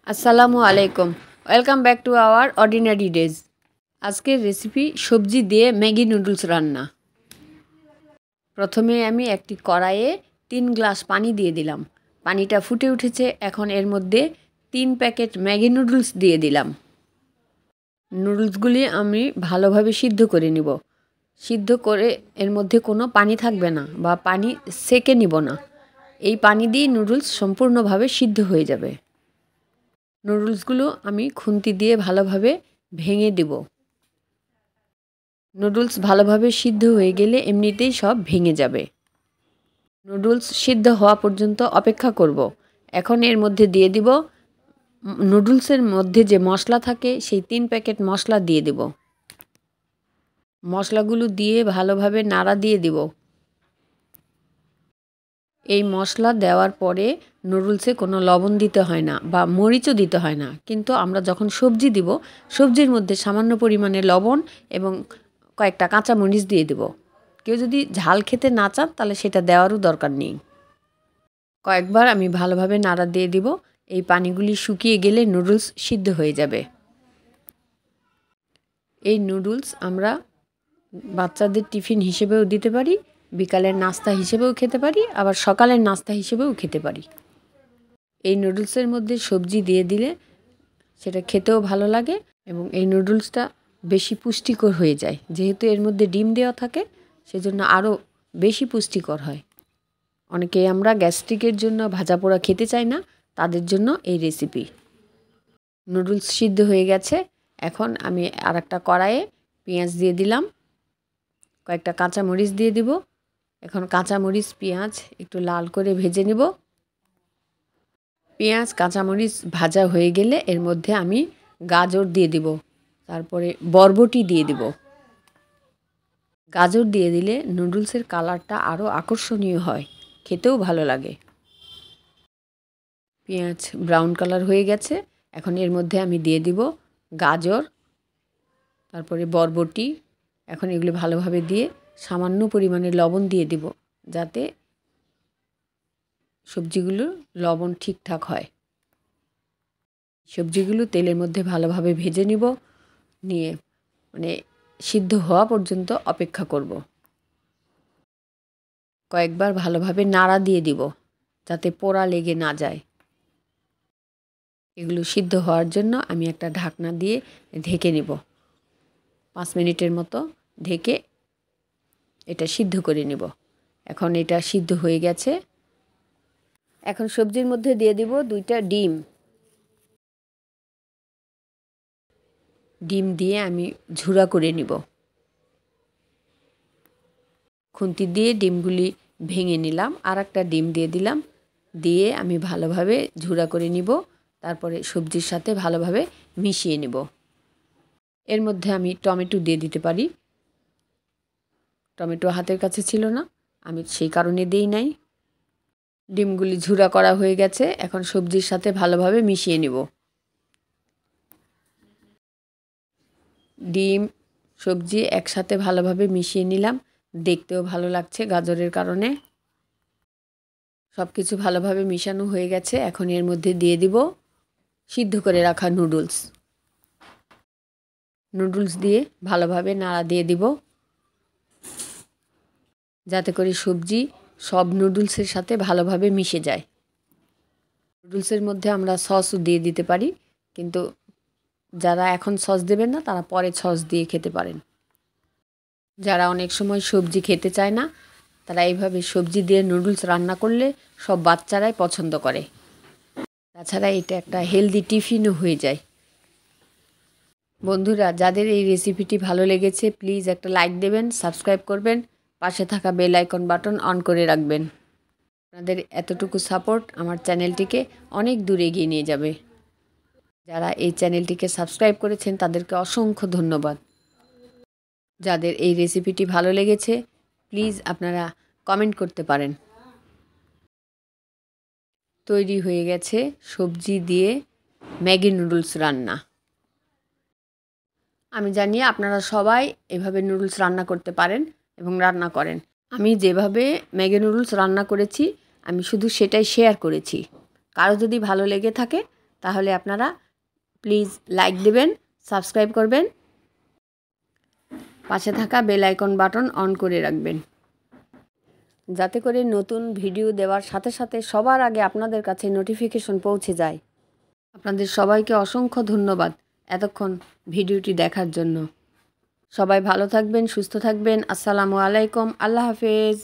আসসালামু আলাইকুম। Welcome back to our ordinary days. আজকের রেসিপি সবজি দিয়ে ম্যাগি নুডলস রান্না। প্রথমে আমি একটি কড়াইয়ে 3 গ্লাস পানি দিয়ে দিলাম। পানিটা ফুটে উঠেছে, এখন এর মধ্যে 3 প্যাকেট ম্যাগি নুডলস দিয়ে দিলাম। নুডলসগুলি আমি ভালোভাবে সিদ্ধ করে নিব। সিদ্ধ করে এর মধ্যে কোনো পানি থাকবে না বা পানি সেকে নিব না। এই পানি দিয়ে নুডলস সম্পূর্ণভাবে সিদ্ধ হয়ে যাবে। নুডলসগুলো আমি খুন্তি দিয়ে ভালোভাবে ভেঙে দেব। নুডলস ভালোভাবে সিদ্ধ হয়ে গেলে এমনিতেই সব ভেঙে যাবে। নুডলস সিদ্ধ হওয়া পর্যন্ত অপেক্ষা করব। এখন এর মধ্যে দিয়ে দিব নুডলসের মধ্যে যে মশলা থাকে সেই 3 প্যাকেট মশলা দিয়ে দেব। মশলাগুলো দিয়ে ভালোভাবে নাড়া দিয়ে দিব। এই মশলা দেওয়ার পরে নুডলসে কোনো লবণ দিতে হয় না বা মরিচও দিতে হয় না, কিন্তু আমরা যখন সবজি দিব সবজির মধ্যে সামান্য পরিমাণে লবণ এবং কয়েকটা কাঁচামরিচ দিয়ে দেব। কেউ যদি ঝাল খেতে না চান তাহলে সেটা দেওয়ারও দরকার নেই। কয়েকবার আমি ভালোভাবে নাড়া দিয়ে দিব। এই পানিগুলি শুকিয়ে গেলে নুডলস সিদ্ধ হয়ে যাবে। এই নুডলস আমরা বাচ্চাদের টিফিন হিসেবেও দিতে পারি, বিকালের নাস্তা হিসেবেও খেতে পারি, আবার সকালের নাস্তা হিসেবেও খেতে পারি। এই নুডলসের মধ্যে সবজি দিয়ে দিলে সেটা খেতেও ভালো লাগে এবং এই নুডলসটা বেশি পুষ্টিকর হয়ে যায়। যেহেতু এর মধ্যে ডিম দেওয়া থাকে সেজন্য আরও বেশি পুষ্টিকর হয়। অনেকেই আমরা গ্যাস্ট্রিকের জন্য ভাজা পোড়া খেতে চাই না, তাদের জন্য এই রেসিপি। নুডলস সিদ্ধ হয়ে গেছে, এখন আমি আরেকটা কড়াইয়ে পেঁয়াজ দিয়ে দিলাম, কয়েকটা কাঁচামরিচ দিয়ে দিব। এখন কাঁচামরিচ পেঁয়াজ একটু লাল করে ভেজে নেব। পেঁয়াজ কাঁচামরিচ ভাজা হয়ে গেলে এর মধ্যে আমি গাজর দিয়ে দিব, তারপরে বরবটি দিয়ে দিব। গাজর দিয়ে দিলে নুডলসের কালারটা আরও আকর্ষণীয় হয়, খেতেও ভালো লাগে। পেঁয়াজ ব্রাউন কালার হয়ে গেছে, এখন এর মধ্যে আমি দিয়ে দিব গাজর, তারপরে বরবটি। এখন এগুলো ভালোভাবে দিয়ে সামান্য পরিমাণে লবণ দিয়ে দিব, যাতে সবজিগুলো লবণ ঠিকঠাক হয়। সবজিগুলো তেলের মধ্যে ভালোভাবে ভেজে নিব, নিয়ে সিদ্ধ হওয়া পর্যন্ত অপেক্ষা করব। কয়েকবার ভালোভাবে নাড়া দিয়ে দিব যাতে পোড়া লেগে না যায়। এগুলো সিদ্ধ হওয়ার জন্য আমি একটা ঢাকনা দিয়ে ঢেকে নিব। 5 মিনিটের মতো ঢেকে এটা সিদ্ধ করে নিব। এখন এটা সিদ্ধ হয়ে গেছে। এখন সবজির মধ্যে দিয়ে দিব 2টা ডিম। ডিম দিয়ে আমি ঝুরা করে নিব। খুন্তি দিয়ে ডিমগুলি ভেঙে নিলাম, আর একটা ডিম দিয়ে দিলাম, দিয়ে আমি ভালোভাবে ঝুরা করে নিব। তারপরে সবজির সাথে ভালোভাবে মিশিয়ে নেব। এর মধ্যে আমি টমেটো দিয়ে দিতে পারি। টমেটো হাতের কাছে ছিল না, আমি সেই কারণে দেই নাই। ডিমগুলি ঝুরা করা হয়ে গেছে, এখন সবজির সাথে ভালোভাবে মিশিয়ে নেব। ডিম সবজি একসাথে ভালোভাবে মিশিয়ে নিলাম, দেখতেও ভালো লাগছে গাজরের কারণে। সব কিছু ভালোভাবে মিশানো হয়ে গেছে, এখন এর মধ্যে দিয়ে দিব সিদ্ধ করে রাখা নুডলস। নুডলস দিয়ে ভালোভাবে নাড়া দিয়ে দিব, যাতে করে সবজি সব নুডলসের সাথে ভালোভাবে মিশে যায়। নুডলসের মধ্যে আমরা সসও দিয়ে দিতে পারি, কিন্তু যারা এখন সস দেবেন না তারা পরে সস দিয়ে খেতে পারেন। যারা অনেক সময় সবজি খেতে চায় না তারা এইভাবে সবজি দিয়ে নুডলস রান্না করলে সব বাচ্চারাই পছন্দ করে। তাছাড়া এটা একটা হেলদি টিফিনও হয়ে যায়। বন্ধুরা, যাদের এই রেসিপিটি ভালো লেগেছে প্লিজ একটা লাইক দেবেন, সাবস্ক্রাইব করবেন, পাশে থাকা বেল আইকন বাটন অন করে রাখবেন। আপনাদের এতটুকু সাপোর্ট আমার চ্যানেলটিকে অনেক দূর এগিয়ে নিয়ে যাবে। যারা এই চ্যানেলটিকে সাবস্ক্রাইব করেছেন তাদেরকে অসংখ্য ধন্যবাদ। যাদের এই রেসিপিটি ভালো লেগেছে প্লিজ আপনারা কমেন্ট করতে পারেন। তৈরি হয়ে গেছে সবজি দিয়ে ম্যাগি নুডলস রান্না। আমি জানি আপনারা সবাই এভাবে নুডলস রান্না করতে পারেন এবং রান্না করেন। আমি যেভাবে ম্যাগি নুডলস রান্না করেছি আমি শুধু সেটাই শেয়ার করেছি। কারো যদি ভালো লেগে থাকে তাহলে আপনারা প্লিজ লাইক দেবেন, সাবস্ক্রাইব করবেন, পাশে থাকা বেল আইকন বাটন অন করে রাখবেন, যাতে করে নতুন ভিডিও দেওয়ার সাথে সাথে সবার আগে আপনাদের কাছে নোটিফিকেশন পৌঁছে যায়। আপনাদের সবাইকে অসংখ্য ধন্যবাদ এতক্ষণ ভিডিওটি দেখার জন্য। সবাই ভালো থাকবেন, সুস্থ থাকবেন। আসসালামু আলাইকুম, আল্লাহ হাফেজ।